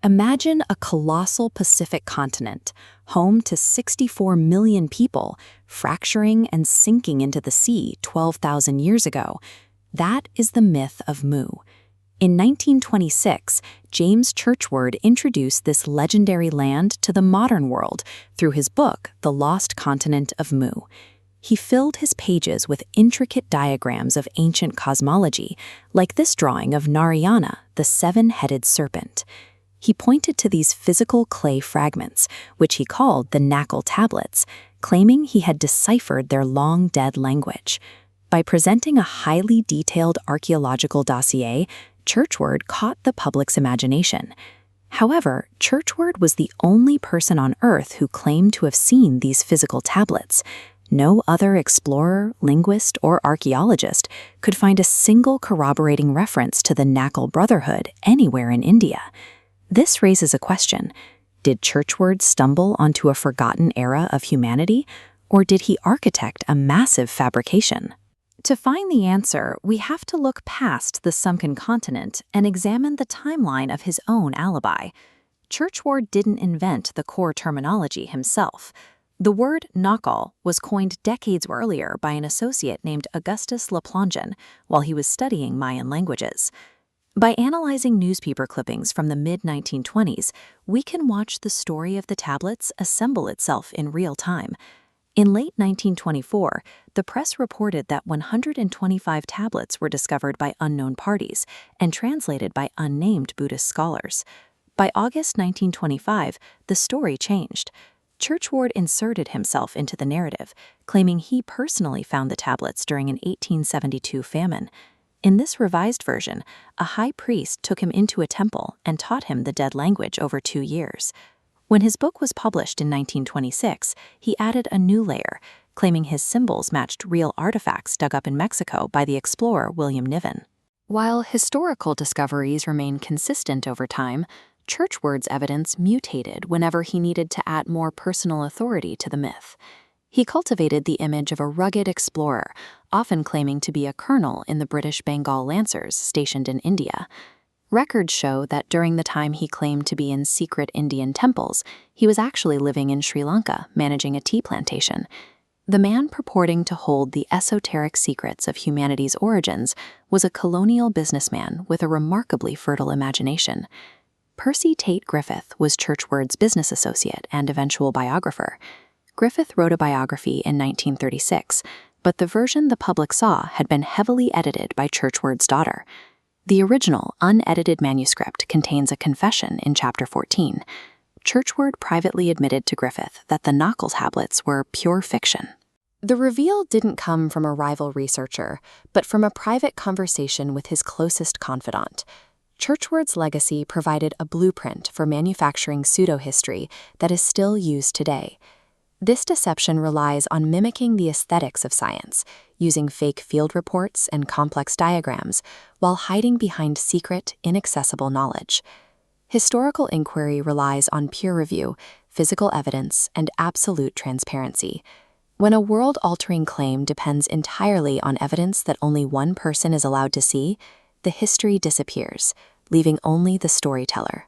Imagine a colossal Pacific continent, home to 64 million people, fracturing and sinking into the sea 12,000 years ago. That is the myth of Mu. In 1926, James Churchward introduced this legendary land to the modern world through his book, The Lost Continent of Mu. He filled his pages with intricate diagrams of ancient cosmology, like this drawing of Narayana, the seven-headed serpent. He pointed to these physical clay fragments, which he called the Naacal tablets, claiming he had deciphered their long-dead language. By presenting a highly detailed archaeological dossier, Churchward caught the public's imagination. However, Churchward was the only person on Earth who claimed to have seen these physical tablets. No other explorer, linguist, or archaeologist could find a single corroborating reference to the Naacal brotherhood anywhere in India. This raises a question. Did Churchward stumble onto a forgotten era of humanity, or did he architect a massive fabrication? To find the answer, we have to look past the sunken continent and examine the timeline of his own alibi. Churchward didn't invent the core terminology himself. The word Naacal was coined decades earlier by an associate named Augustus Le Plongeon while he was studying Mayan languages. By analyzing newspaper clippings from the mid-1920s, we can watch the story of the tablets assemble itself in real time. In late 1924, the press reported that 125 tablets were discovered by unknown parties and translated by unnamed Buddhist scholars. By August 1925, the story changed. Churchward inserted himself into the narrative, claiming he personally found the tablets during an 1872 famine. In this revised version, a high priest took him into a temple and taught him the dead language over 2 years. When his book was published in 1926, he added a new layer, claiming his symbols matched real artifacts dug up in Mexico by the explorer William Niven. While historical discoveries remain consistent over time, Churchward's evidence mutated whenever he needed to add more personal authority to the myth. He cultivated the image of a rugged explorer, often claiming to be a colonel in the British Bengal Lancers stationed in India. Records show that during the time he claimed to be in secret Indian temples, he was actually living in Sri Lanka, managing a tea plantation. The man purporting to hold the esoteric secrets of humanity's origins was a colonial businessman with a remarkably fertile imagination. Percy Tate Griffith was Churchward's business associate and eventual biographer. Griffith wrote a biography in 1936, but the version the public saw had been heavily edited by Churchward's daughter. The original, unedited manuscript contains a confession in Chapter 14. Churchward privately admitted to Griffith that the Naacal tablets were pure fiction. The reveal didn't come from a rival researcher, but from a private conversation with his closest confidant. Churchward's legacy provided a blueprint for manufacturing pseudo-history that is still used today. This deception relies on mimicking the aesthetics of science, using fake field reports and complex diagrams, while hiding behind secret, inaccessible knowledge. Historical inquiry relies on peer review, physical evidence, and absolute transparency. When a world-altering claim depends entirely on evidence that only one person is allowed to see, the history disappears, leaving only the storyteller.